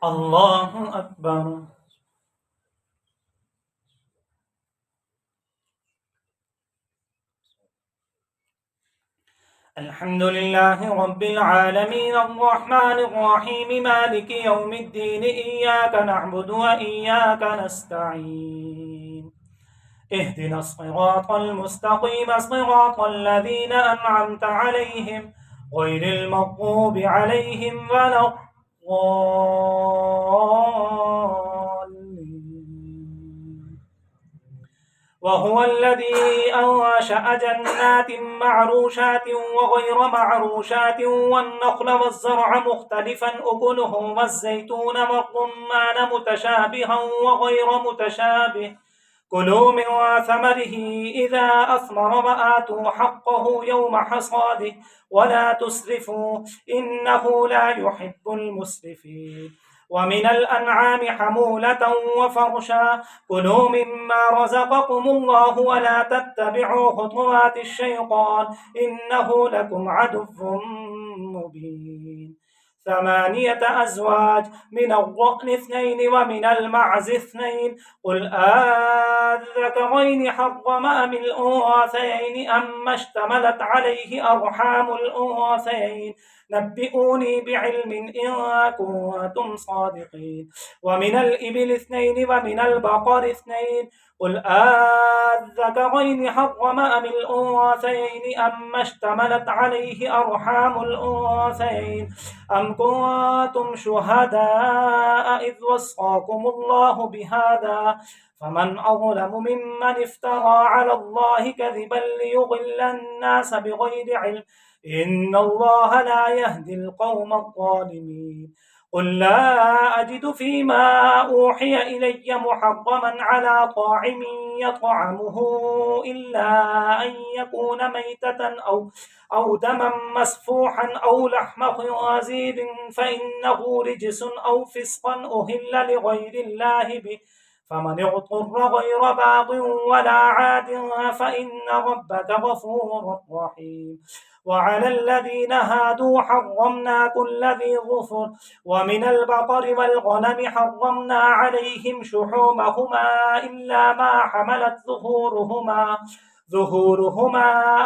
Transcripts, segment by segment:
الله أكبر. الحمد لله رب العالمين الرحمن الرحيم مالك يوم الدين إياك نعبد وإياك نستعين اهدنا الصراط المستقيم صراط الذين أنعمت عليهم غير المغضوب عليهم ولا الضالين. وهو الذي أنشأ جنات معروشات وغير معروشات والنخل والزرع مختلفا أكله والزيتون والرمان متشابها وغير متشابه كلوا من ثمره إذا أثمر وآتوا حقه يوم حصاده ولا تسرفوا إنه لا يحب المسرفين. ومن الأنعام حمولة وفرشا كلوا مما رزقكم الله ولا تتبعوا خطوات الشيطان إنه لكم عدو مبين. 8 أزواج من الضأن 2 ومن المعز 2 قل أذكرين حرم أم الأنثيين أما اشتملت عليه أرحام الأنثيين نبئوني بعلم إن كنتم صادقين. ومن الإبل 2 ومن البقر 2 قل أذكرين حرم أم الأنثيين أما اشتملت عليه أرحام الأنثيين أم كنتم شهداء إذ وصاكم الله بهذا فمن أظلم ممن افترى على الله كذبا ليضل الناس بغير علم إن الله لا يهدي القوم الظالمين. قل لا أجد فيما أوحي إلي محرما على طاعم يطعمه إلا أن يكون ميتة أو دما مسفوحا أو لحم خنزير فإنه رجس أو فسقا أهل لغير الله به فمن اضطر غير باغ ولا عاد فإن ربك غفور رحيم. وعلى الذين هادوا حرمنا كل ذي ظفر ومن البقر والغنم حرمنا عليهم شحومهما إلا ما حملت ظهورهما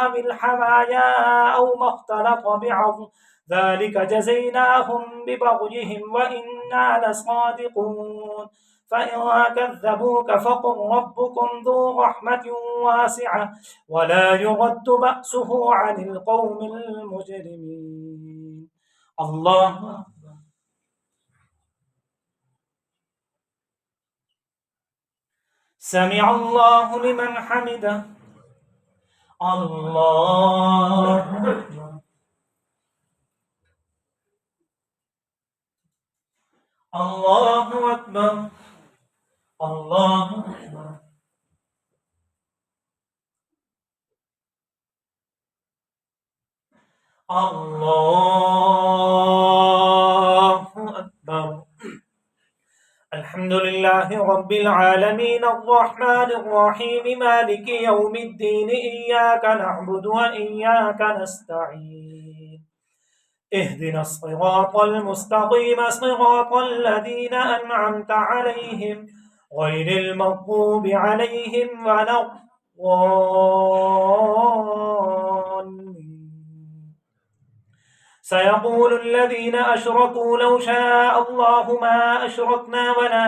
أو الحوايا أو ما اختلط بعظم ذلك جزيناهم ببغيهم وإنا لصادقون. فإن كذبوك فقل ربكم ذو رحمة واسعة ولا يرد بأسه عن القوم المجرمين. الله سمع الله لمن حمده. الله الله أكبر. الله أكبر. الله أكبر. الحمد لله رب العالمين الرحمن الرحيم مالك يوم الدين إياك نعبد وإياك نستعين اهدنا الصراط المستقيم صراط الذين أنعمت عليهم غير المغضوب عليهم ولا الضالين. سيقول الذين أشركوا لو شاء الله ما أشركنا ولا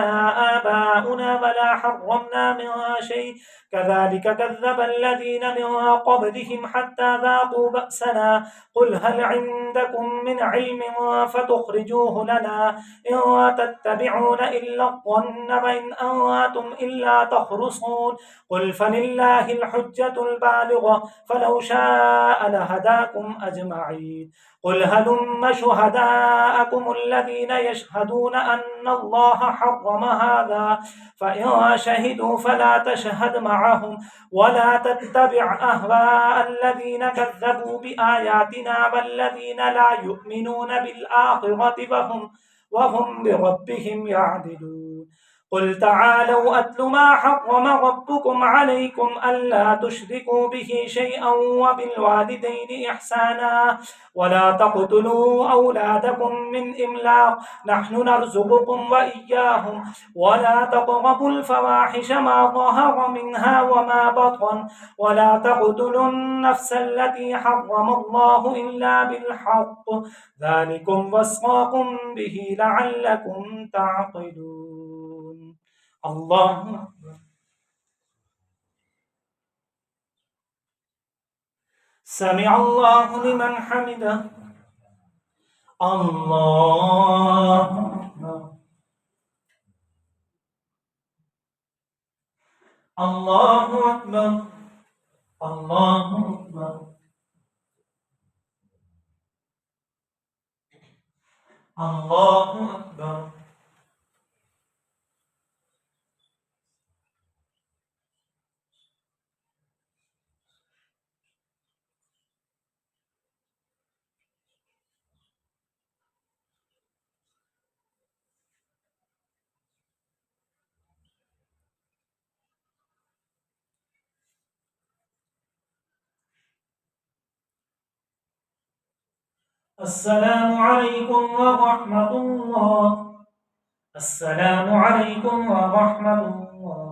آباؤنا ولا حرمنا من شيء كذلك كذب الذين من قبلهم حتى ذاقوا بأسنا قل هل عندكم من علم فتخرجوه لنا إن تتبعون إلا الظن وإن أنتم إلا تخرصون قل فلله الحجة البالغة فلو شاء لهداكم أجمعين. قل هلم شهداءكم الذين يشهدون أن الله حرم هذا فإن شهدوا فلا تشهد معهم ولا تتبع أهواء الذين كذبوا بآياتنا والذين لا يؤمنون بالآخرة وهم بربهم يعدلون. قل تعالوا أتل ما حرم ربكم عليكم ألا تشركوا به شيئا وبالوالدين إحسانا ولا تقتلوا أولادكم من إملاق نحن نرزقكم وإياهم ولا تقربوا الفواحش ما ظهر منها وما بطن ولا تقتلوا النفس التي حرم الله إلا بالحق ذلكم وصاكم به لعلكم تعقلون الله سمع الله لمن حمده الله أكبر الله أكبر الله أكبر الله أكبر السلام عليكم ورحمة الله السلام عليكم ورحمة الله